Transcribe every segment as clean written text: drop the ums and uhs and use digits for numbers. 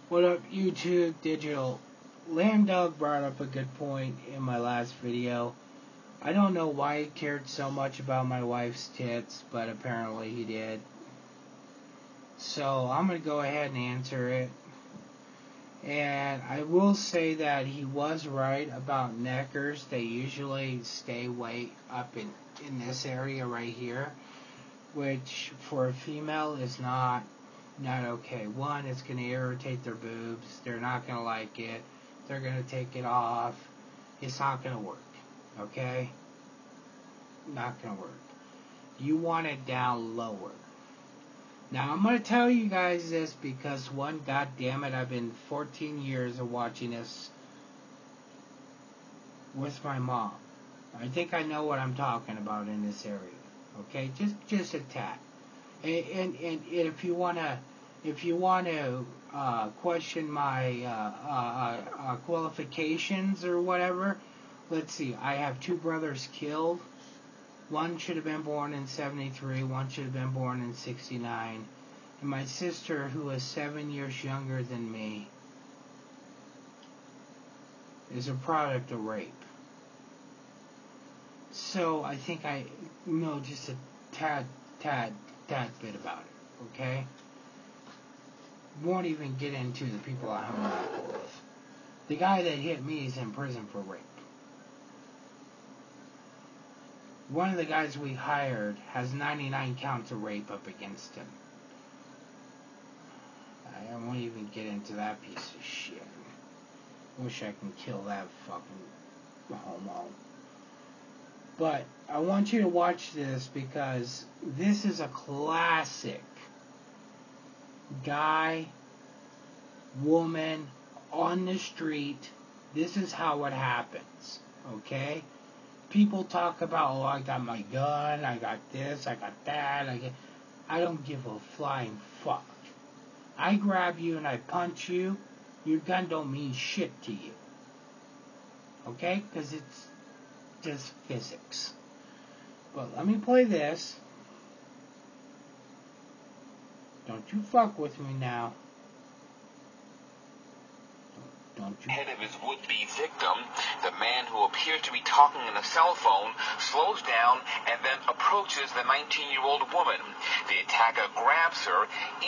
What up, YouTube Digital? Lambdog brought up a good point in my last video. I don't know why he cared so much about my wife's tits, but apparently he did. So I'm going to go ahead and answer it. And I will say that he was right about neckers. They usually stay way up in this area right here, which for a female is not okay. One, it's going to irritate their boobs. They're not going to like it. They're going to take it off. It's not going to work. Okay? Not going to work. You want it down lower. Now, I'm going to tell you guys this because, one, goddammit, I've been 14 years of watching this with my mom. I think I know what I'm talking about in this area. Okay? Just a tad. And if you wanna question my qualifications or whatever, let's see. I have two brothers killed. One should have been born in 73. One should have been born in 69. And my sister, who is 7 years younger than me, is a product of rape. So I think I know just a tad bit about it, okay? Won't even get into the people I hung out with. The guy that hit me is in prison for rape. One of the guys we hired has 99 counts of rape up against him. I won't even get into that piece of shit. Wish I can kill that fucking homo. But I want you to watch this because this is a classic guy, woman, on the street. This is how it happens, okay? People talk about, oh, I got my gun, I got this, I got that. I don't give a flying fuck. I grab you and I punch you, your gun don't mean shit to you. Okay? Because it's just physics. But let me play this. Don't you fuck with me now. Don't you? Head of his would-be victim, the man who appears to be talking on a cell phone slows down and then approaches the 19-year-old woman. The attacker grabs her,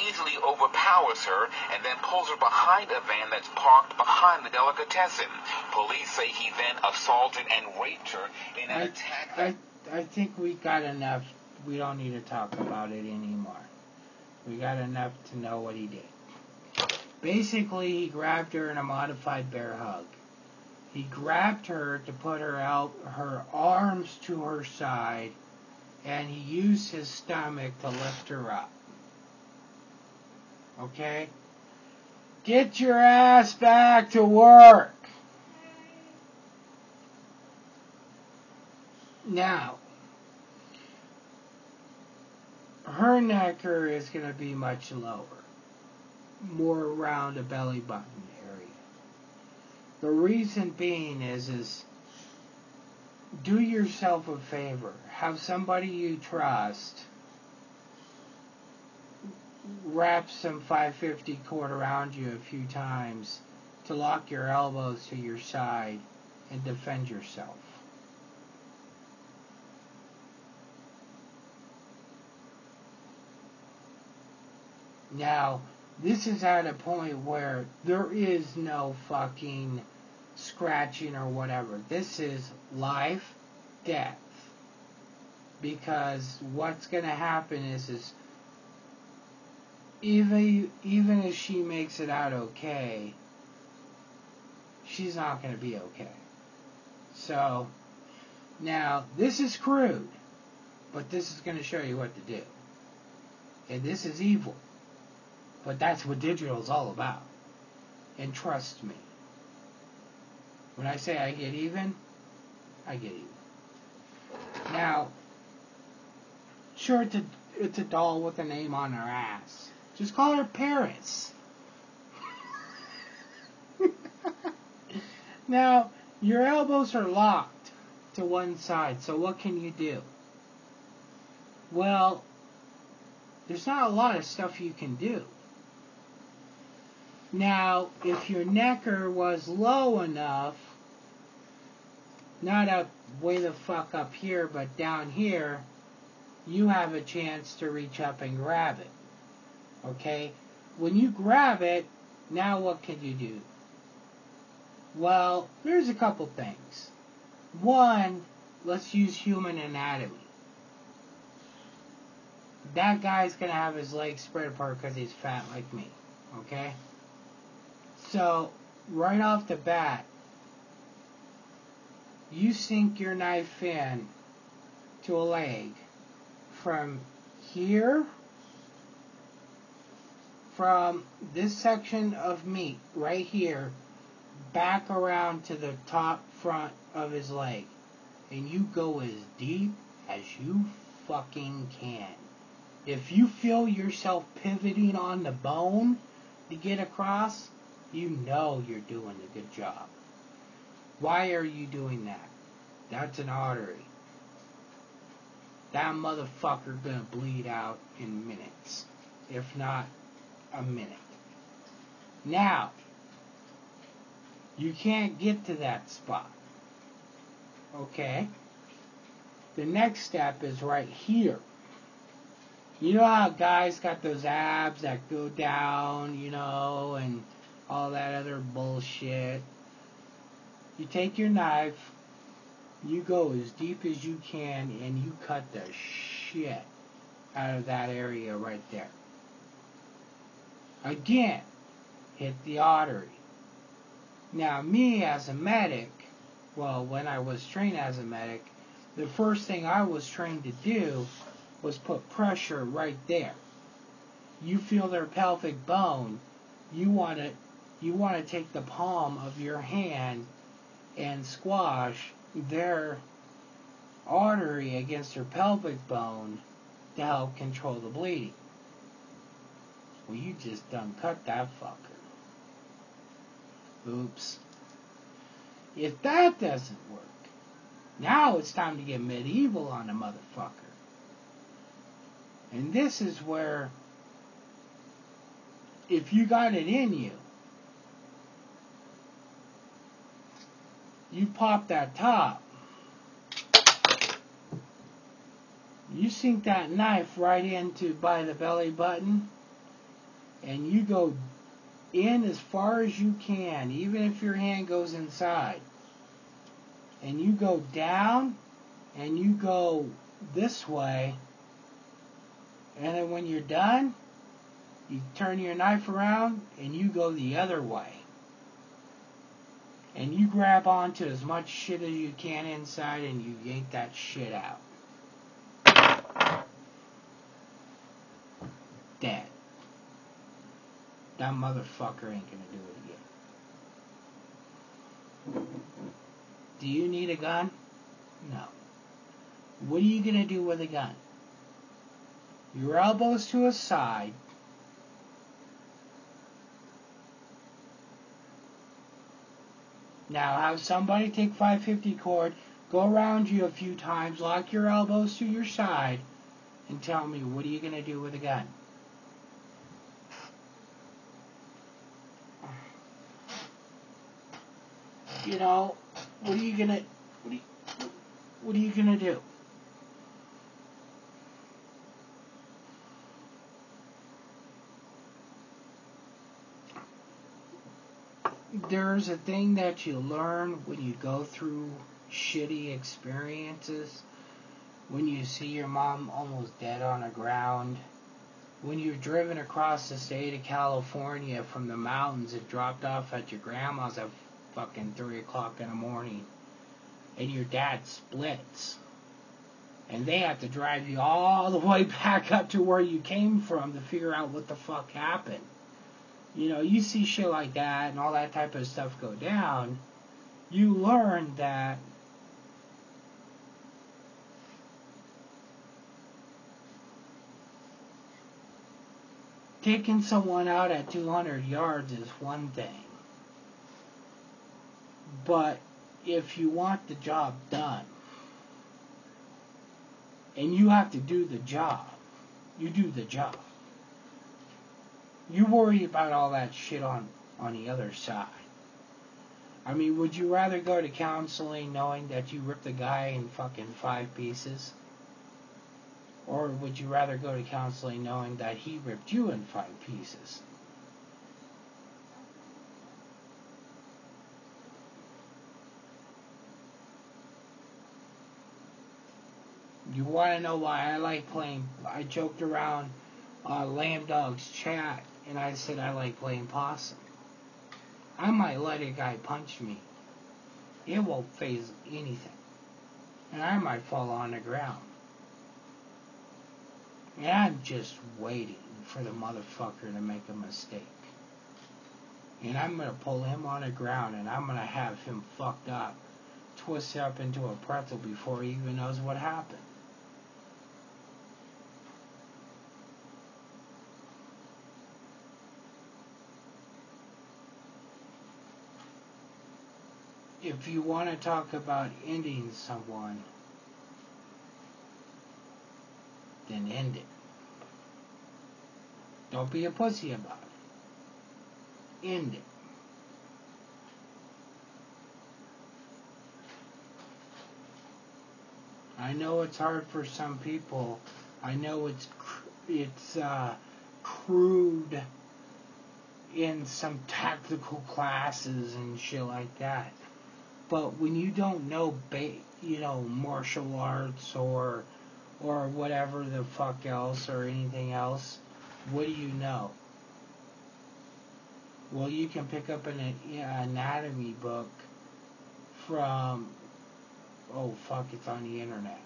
easily overpowers her, and then pulls her behind a van that's parked behind the delicatessen. Police say he then assaulted and raped her in an attack. I think we got enough. We don't need to talk about it anymore. We got enough to know what he did. Basically, he grabbed her in a modified bear hug. He grabbed her to put her arms to her side, and he used his stomach to lift her up. Okay? Get your ass back to work! Now, her necker is going to be much lower. More around the belly button area. The reason being is do yourself a favor. Have somebody you trust wrap some 550 cord around you a few times to lock your elbows to your side and defend yourself. Now, this is at a point where there is no fucking scratching or whatever. This is life, death. Because what's going to happen is even if she makes it out okay, she's not going to be okay. So, now, this is crude, but this is going to show you what to do. And this is evil. But that's what digital is all about. And trust me. When I say I get even, I get even. Now, sure, it's a doll with a name on her ass. Just call her Paris. Now, your elbows are locked to one side, so what can you do? Well, there's not a lot of stuff you can do. Now, if your necker was low enough, not up way the fuck up here, but down here, you have a chance to reach up and grab it. Okay? When you grab it, now what can you do? Well, there's a couple things. One, let's use human anatomy. That guy's going to have his legs spread apart because he's fat like me. Okay? So, right off the bat, you sink your knife in to a leg from here, from this section of meat right here, back around to the top front of his leg. And you go as deep as you fucking can. If you feel yourself pivoting on the bone to get across, you know you're doing a good job. Why are you doing that? That's an artery. That motherfucker gonna bleed out in minutes, if not a minute. Now, you can't get to that spot. Okay? The next step is right here. You know how guys got those abs that go down, and all that other bullshit? You take your knife, you go as deep as you can, and you cut the shit out of that area right there. Again, hit the artery. Now, me as a medic, well, when I was trained as a medic, the first thing I was trained to do was put pressure right there. You feel their pelvic bone, you want to take the palm of your hand and squash their artery against their pelvic bone to help control the bleeding. Well, you just done cut that fucker. Oops. If that doesn't work, now it's time to get medieval on the motherfucker. And this is where, if you got it in you, you pop that top, you sink that knife right into by the belly button, and you go in as far as you can, even if your hand goes inside. And you go down, and you go this way, and then when you're done, you turn your knife around, and you go the other way. And you grab onto as much shit as you can inside, and you yank that shit out. Dead. That motherfucker ain't gonna do it again. Do you need a gun? No. What are you gonna do with a gun? Your elbows to a side. Now have somebody take 550 cord, go around you a few times, lock your elbows to your side, and tell me, what are you gonna do with a gun? What are you gonna do? There's a thing that you learn when you go through shitty experiences, when you see your mom almost dead on the ground, when you're driven across the state of California from the mountains and dropped off at your grandma's at fucking 3 o'clock in the morning, and your dad splits, and they have to drive you all the way back up to where you came from to figure out what the fuck happened. You see shit like that and all that type of stuff go down, you learn that taking someone out at 200 yards is one thing. But if you want the job done, and you have to do the job, you do the job. You worry about all that shit on the other side. I mean, would you rather go to counseling knowing that you ripped a guy in fucking 5 pieces? Or would you rather go to counseling knowing that he ripped you in 5 pieces? You want to know why I like playing? I joked around Lambdog's chat and I said I like playing possum. I might let a guy punch me. It won't phase anything. And I might fall on the ground. And I'm just waiting for the motherfucker to make a mistake. And I'm going to pull him on the ground and I'm going to have him fucked up, twisted up into a pretzel before he even knows what happened. If you want to talk about ending someone, then end it. Don't be a pussy about it. End it. I know it's hard for some people. I know it's crude in some tactical classes and shit like that. But when you don't know, martial arts or whatever the fuck else or anything else, what do you know? Well, you can pick up an anatomy book from, it's on the internet.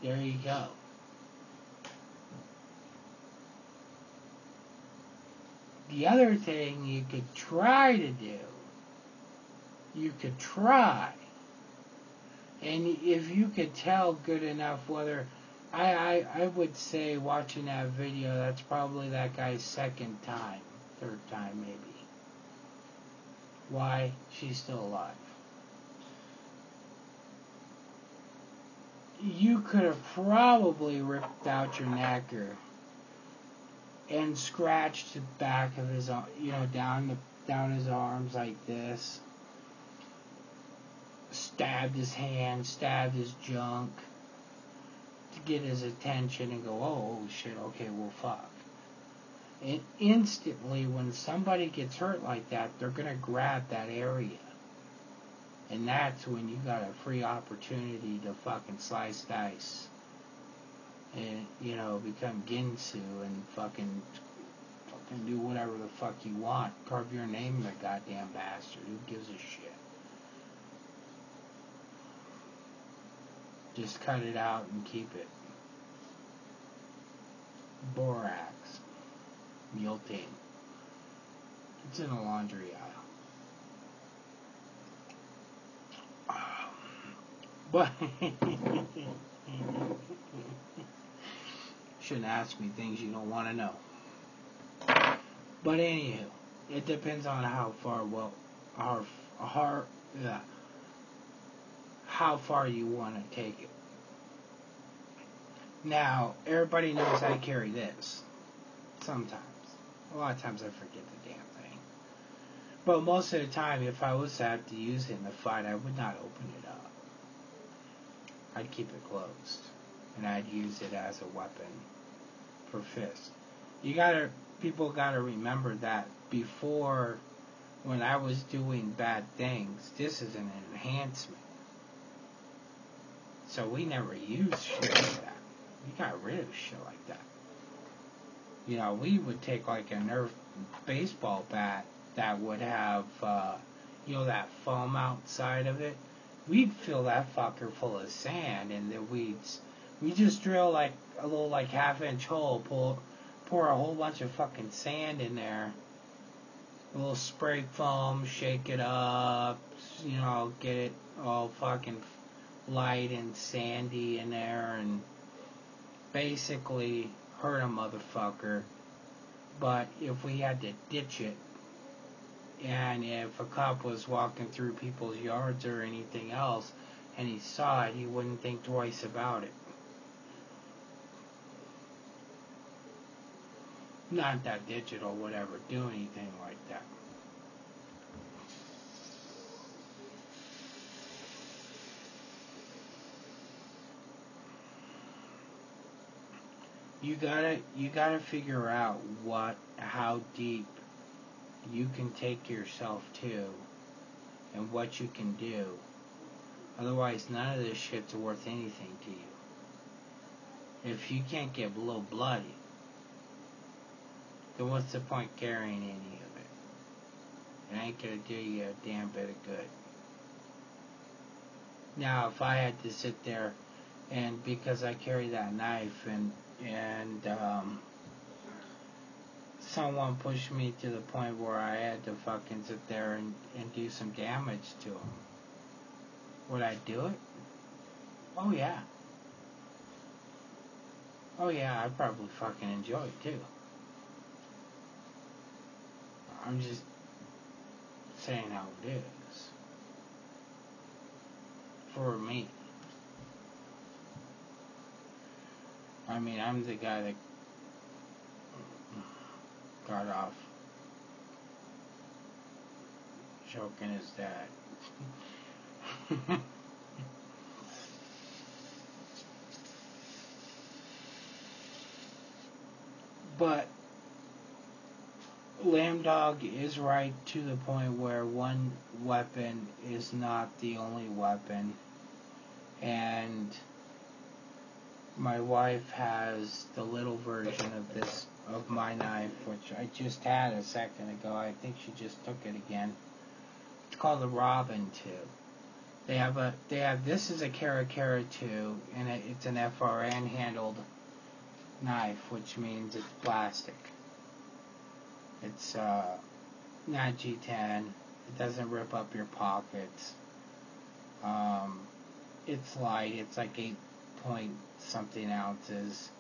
There you go. The other thing you could try to do, and if you could tell good enough whether, I would say watching that video, that's probably that guy's 2nd time, 3rd time maybe. Why? She's still alive. You could have probably ripped out your knacker and scratched the back of his, down his arms like this. Stabbed his hand, stabbed his junk to get his attention and go, oh shit, okay, well fuck. And instantly when somebody gets hurt like that, they're gonna grab that area. And that's when you got a free opportunity to fucking slice dice. And, become Ginsu and fucking do whatever the fuck you want. Carve your name in the goddamn bastard. Who gives a shit? Just cut it out and keep it. Borax. Multane. It's in a laundry aisle. But shouldn't ask me things you don't want to know. But anywho, it depends on how far you want to take it. Now, everybody knows I carry this. Sometimes. A lot of times I forget the damn thing. But most of the time, if I was to have to use it in a fight, I would not open it up. I'd keep it closed. And I'd use it as a weapon for fist. People gotta remember that before, when I was doing bad things, this is an enhancement. So we never used shit like that. We got rid of shit like that. We would take like a Nerf baseball bat that would have, that foam outside of it. We'd fill that fucker full of sand and then we just drill like a little like half-inch hole, pour a whole bunch of fucking sand in there, a little spray foam, shake it up, get it all fucking light and sandy in there and basically hurt a motherfucker. But if we had to ditch it, and if a cop was walking through people's yards or anything else, and he saw it, he wouldn't think twice about it. Not that digital would ever do anything like that. You gotta figure out how deep you can take yourself to and what you can do. Otherwise, none of this shit's worth anything to you. If you can't get a little bloody, then what's the point carrying any of it? It ain't gonna do you a damn bit of good. Now, if I had to sit there, and because I carry that knife, and someone pushed me to the point where I had to fucking sit there and do some damage to them, would I do it? Oh yeah. Oh yeah, I'd probably fucking enjoy it too. I'm just saying how it is. For me. I mean, I'm the guy that got off choking his dad. But Lambdog is right to the point where one weapon is not the only weapon. And my wife has the little version of my knife, which I just had a second ago. I think she just took it again. It's called the Robin 2. This is a Cara 2, and it's an FRN handled knife, which means it's plastic. It's not G10. It doesn't rip up your pockets. It's light. It's like 8 point something ounces.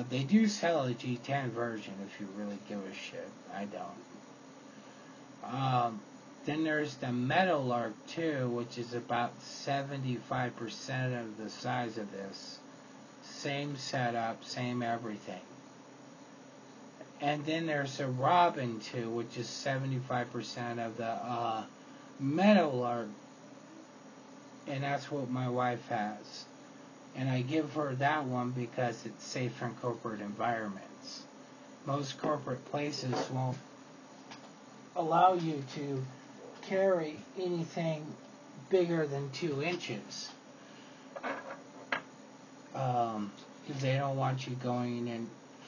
They do sell a G10 version if you really give a shit. I don't. Then there's the Meadowlark 2, which is about 75% of the size of this. Same setup, same everything. And then there's a Robin 2, which is 75% of the Meadowlark. And that's what my wife has. And I give her that one because it's safe in corporate environments. Most corporate places won't allow you to carry anything bigger than 2 inches. Because they don't want you going and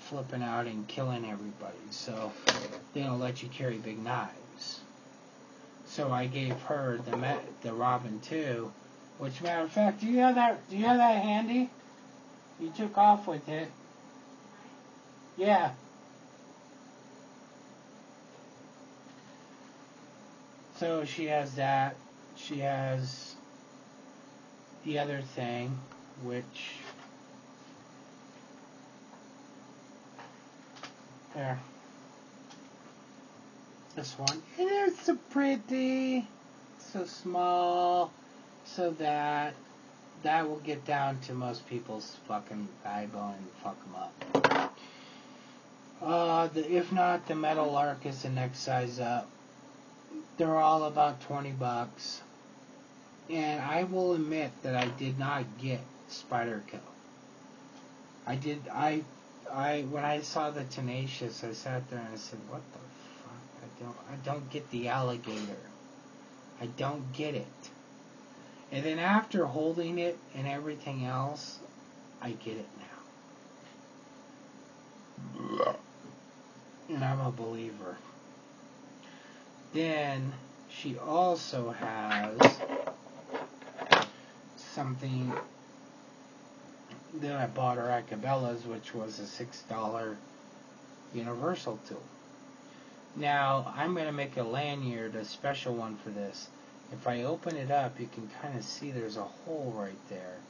flipping out and killing everybody. So they don't let you carry big knives. So I gave her the Robin 2. Which, matter of fact, do you have that handy? You took off with it. Yeah. So she has that. She has the other thing, which... There. This one. And it's so pretty. So small. So that will get down to most people's fucking thigh bone and fuck them up. If not, the Meadowlark is the next size up. They're all about $20. And I will admit that I did not get Spider Kill. When I saw the Tenacious, I sat there and I said, what the fuck? I don't get the alligator. I don't get it. And then after holding it and everything else, I get it now. And I'm a believer. Then she also has something that I bought her at Cabela's, which was a $6 universal tool. Now, I'm going to make a lanyard, a special one for this. If I open it up, you can kind of see there's a hole right there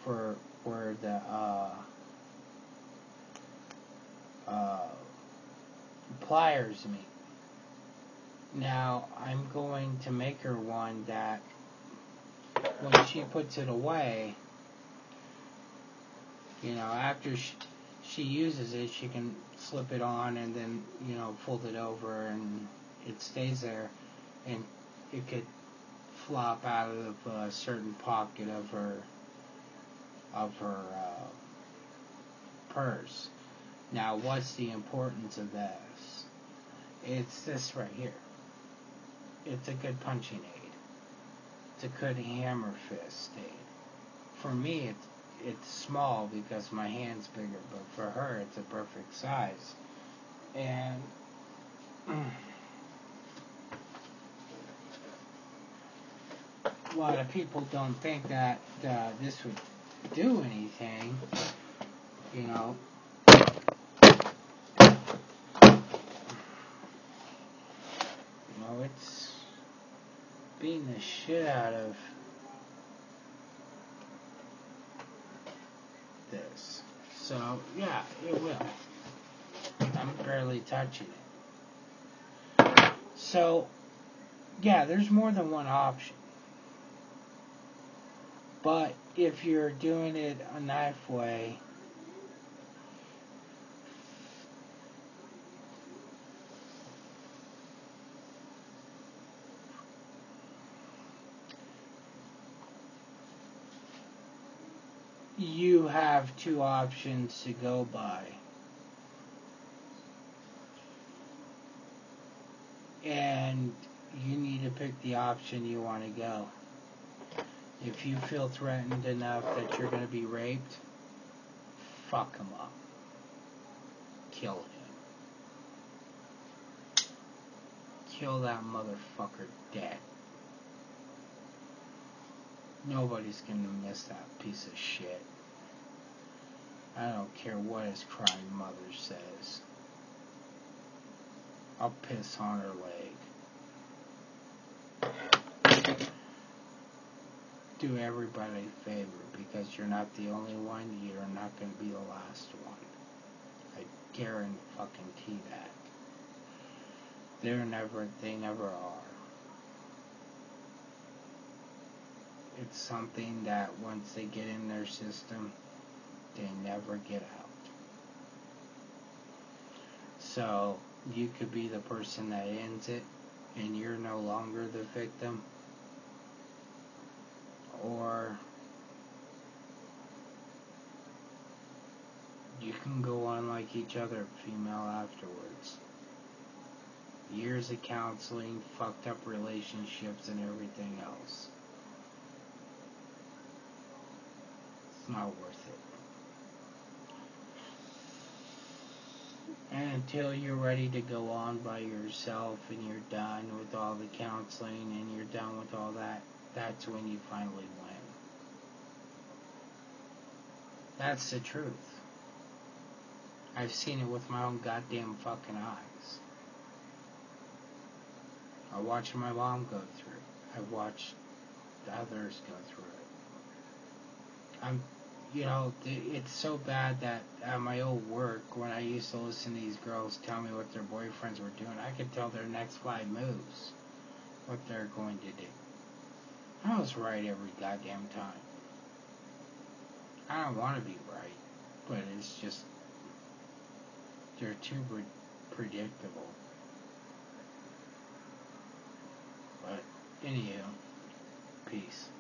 for where the pliers meet. Now, I'm going to make her one that when she puts it away, after she uses it, she can slip it on and then, fold it over and it stays there, and it could flop out of a certain pocket of her purse. Now, what's the importance of this? It's this right here. It's a good punching aid. It's a good hammer fist aid. For me, it's small because my hand's bigger, but for her, it's a perfect size. And a lot of people don't think that this would do anything, it's beating the shit out of this. So, yeah, it will. I'm barely touching it. So, yeah, there's more than one option. But if you're doing it a knife way, you have two options to go by. And you need to pick the option you want to go. If you feel threatened enough that you're going to be raped, fuck him up. Kill him. Kill that motherfucker dead. Nobody's going to miss that piece of shit. I don't care what his crying mother says. I'll piss on her leg. Do everybody a favor, because you're not the only one, you're not going to be the last one. I guarantee that. They never are. It's something that once they get in their system, they never get out. So, you could be the person that ends it, and you're no longer the victim. Or you can go on like each other female afterwards. Years of counseling, fucked up relationships, and everything else. It's not worth it. And until you're ready to go on by yourself and you're done with all the counseling and you're done with all that, that's when you finally win. That's the truth. I've seen it with my own goddamn fucking eyes. I watched my mom go through it. I watched others go through it. It's so bad that at my old work, when I used to listen to these girls tell me what their boyfriends were doing, I could tell their next 5 moves, what they're going to do. I was right every goddamn time. I don't want to be right, but it's just, they're too predictable. But, anywho, peace.